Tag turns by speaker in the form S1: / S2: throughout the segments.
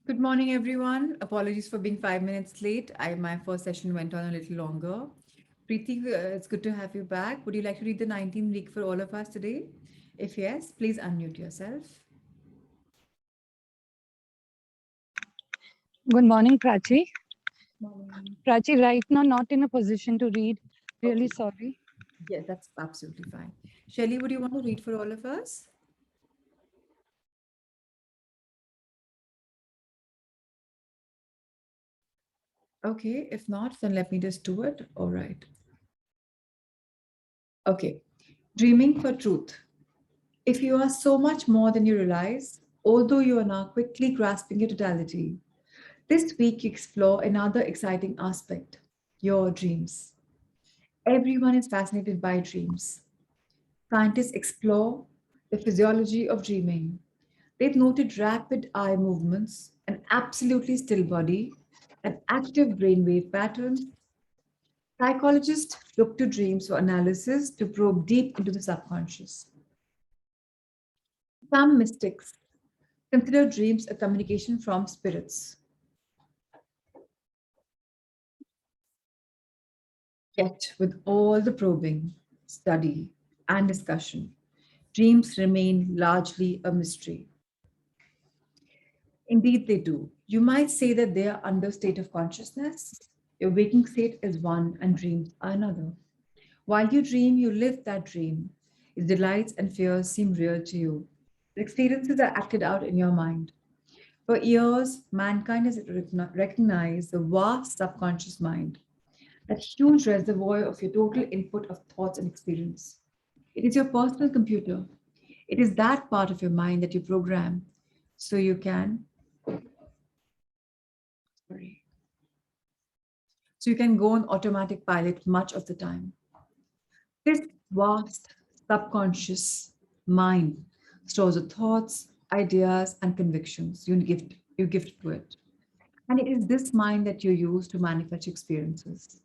S1: Good morning, everyone. Apologies for being 5 minutes late. My first session went on a little longer. Preeti, it's good to have you back. Would you like to read the 19th week for all of us today? If yes, please unmute yourself.
S2: Good morning, Prachi.
S1: Morning.
S2: Prachi, right now not in a position to read. Really
S1: Okay.
S2: sorry.
S1: Yeah, that's absolutely fine. Shelley, would you want to read for all of us? Okay, if not, then let me just do it. All right. Okay. Dreaming for truth. If you are so much more than you realize, although you are now quickly grasping your totality, this week you explore another exciting aspect, your dreams. Everyone is fascinated by dreams. Scientists explore the physiology of dreaming. They've noted rapid eye movements, an absolutely still body, and active brainwave patterns. Psychologists look to dreams for analysis to probe deep into the subconscious. Some mystics consider dreams a communication from spirits. Yet, with all the probing, study, and discussion, dreams remain largely a mystery. Indeed, they do. You might say that they are under state of consciousness. Your waking state is one and dreams are another. While you dream, you live that dream. Its delights and fears seem real to you. The experiences are acted out in your mind. For years, mankind has recognized the vast subconscious mind, that huge reservoir of your total input of thoughts and experience. It is your personal computer. It is that part of your mind that you program so you can, sorry, so you can go on automatic pilot much of the time. This vast subconscious mind stores the thoughts, ideas, and convictions you give to it. And it is this mind that you use to manifest experiences.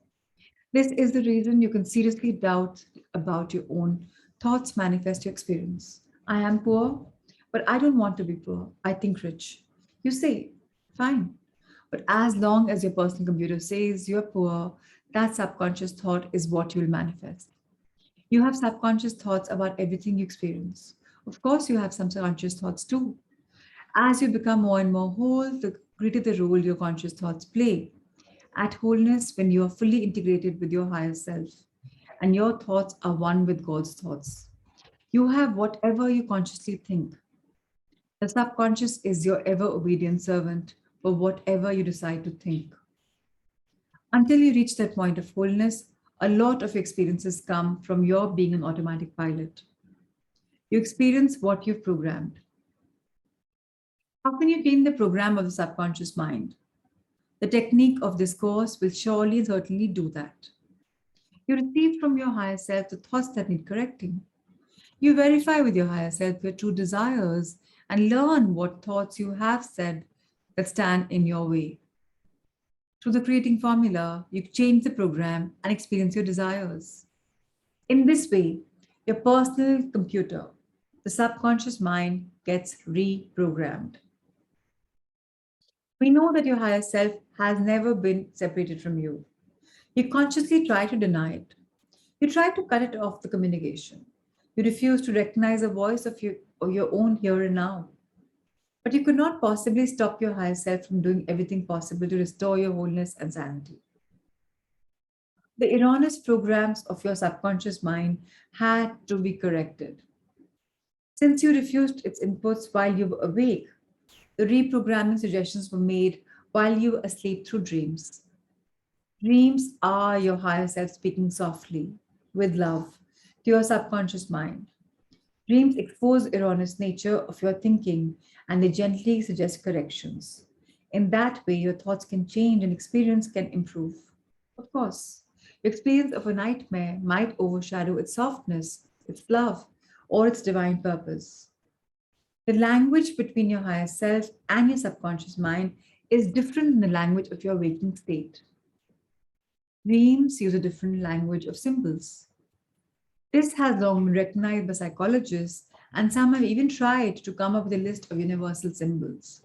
S1: This is the reason you can seriously doubt about your own thoughts manifest your experience. I am poor, but I don't want to be poor. I think rich. You say, fine. But as long as your personal computer says you're poor, that subconscious thought is what you'll manifest. You have subconscious thoughts about everything you experience. Of course, you have some subconscious thoughts too. As you become more and more whole, the greater the role your conscious thoughts play. At wholeness, when you are fully integrated with your higher self and your thoughts are one with God's thoughts, you have whatever you consciously think. The subconscious is your ever obedient servant for whatever you decide to think. Until you reach that point of wholeness, a lot of experiences come from your being an automatic pilot. You experience what you've programmed. How can you change the program of the subconscious mind? The technique of this course will surely and certainly do that. You receive from your higher self the thoughts that need correcting. You verify with your higher self your true desires and learn what thoughts you have said that stand in your way. Through the creating formula, you change the program and experience your desires. In this way, your personal computer, the subconscious mind, gets reprogrammed. We know that your higher self has never been separated from you. You consciously try to deny it. You try to cut it off the communication. You refuse to recognize the voice of your own here and now. But you could not possibly stop your higher self from doing everything possible to restore your wholeness and sanity. The erroneous programs of your subconscious mind had to be corrected. Since you refused its inputs while you were awake, the reprogramming suggestions were made while you were asleep through dreams. Dreams are your higher self speaking softly, with love, to your subconscious mind. Dreams expose erroneous nature of your thinking and they gently suggest corrections. In that way, your thoughts can change and experience can improve. Of course, your experience of a nightmare might overshadow its softness, its love, or its divine purpose. The language between your higher self and your subconscious mind is different than the language of your waking state. Dreams use a different language of symbols. This has long been recognized by psychologists, and some have even tried to come up with a list of universal symbols.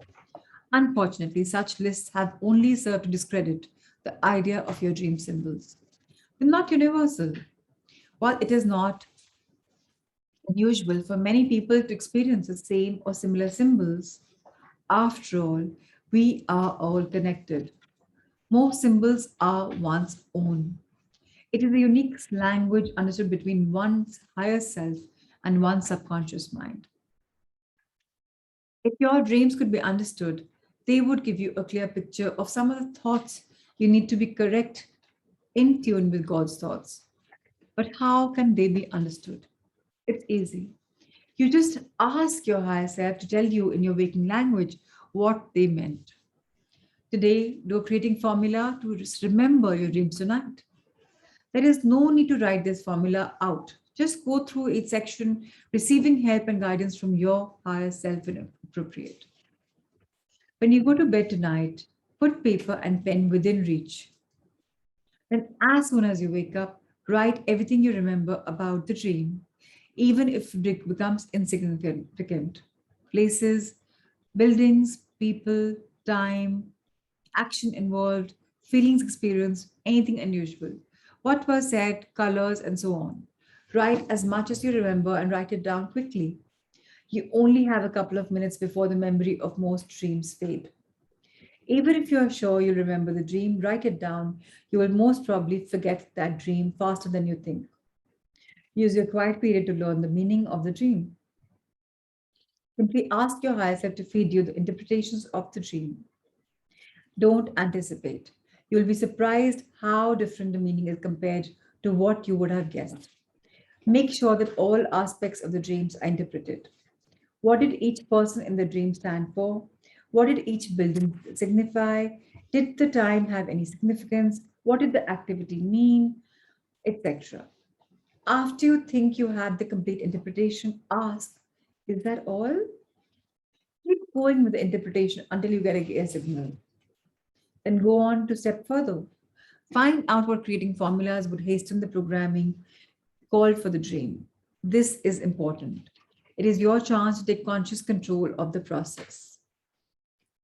S1: Unfortunately, such lists have only served to discredit the idea of your dream symbols. They're not universal. While it is not unusual for many people to experience the same or similar symbols, after all, we are all connected. Most symbols are one's own. It is a unique language understood between one's higher self and one's subconscious mind. If your dreams could be understood, they would give you a clear picture of some of the thoughts you need to be correct, in tune with God's thoughts. But how can they be understood? It's easy. You just ask your higher self to tell you in your waking language what they meant. Today, do a creating formula to just remember your dreams tonight. There is no need to write this formula out. Just go through each section, receiving help and guidance from your higher self when appropriate. When you go to bed tonight, put paper and pen within reach. Then, as soon as you wake up, write everything you remember about the dream, even if it becomes insignificant. Places, buildings, people, time, action involved, feelings experienced, anything unusual. What was said, colors, and so on. Write as much as you remember and write it down quickly. You only have a couple of minutes before the memory of most dreams fade. Even if you're sure you remember the dream, write it down. You will most probably forget that dream faster than you think. Use your quiet period to learn the meaning of the dream. Simply ask your higher self to feed you the interpretations of the dream. Don't anticipate. You'll be surprised how different the meaning is compared to what you would have guessed. Make sure that all aspects of the dreams are interpreted. What did each person in the dream stand for? What did each building signify? Did the time have any significance? What did the activity mean? Etc. After you think you have the complete interpretation, ask, is that all? Keep going with the interpretation until you get a clear signal. Then go on to step further. Find out what creating formulas would hasten the programming called for the dream. This is important. It is your chance to take conscious control of the process.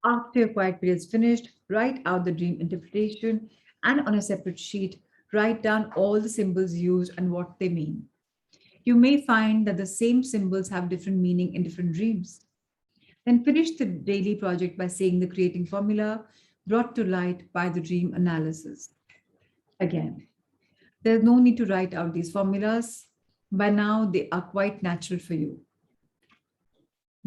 S1: After your quiet period is finished, write out the dream interpretation and on a separate sheet, write down all the symbols used and what they mean. You may find that the same symbols have different meaning in different dreams. Then finish the daily project by saying the creating formula brought to light by the dream analysis. Again, there's no need to write out these formulas. By now, they are quite natural for you.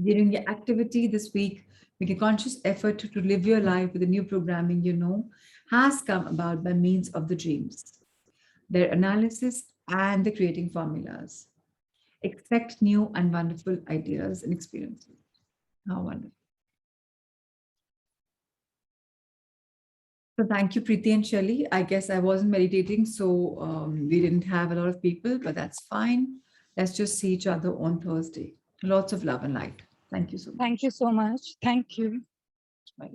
S1: During your activity this week, make a conscious effort to live your life with the new programming you know has come about by means of the dreams, their analysis, and the creating formulas. Expect new and wonderful ideas and experiences. How wonderful. So thank you, Preeti and Shelly. I guess I wasn't meditating, so we didn't have a lot of people, but that's fine. Let's just see each other on Thursday. Lots of love and light. Thank you so much.
S2: Thank you so much. Thank you.
S1: Bye.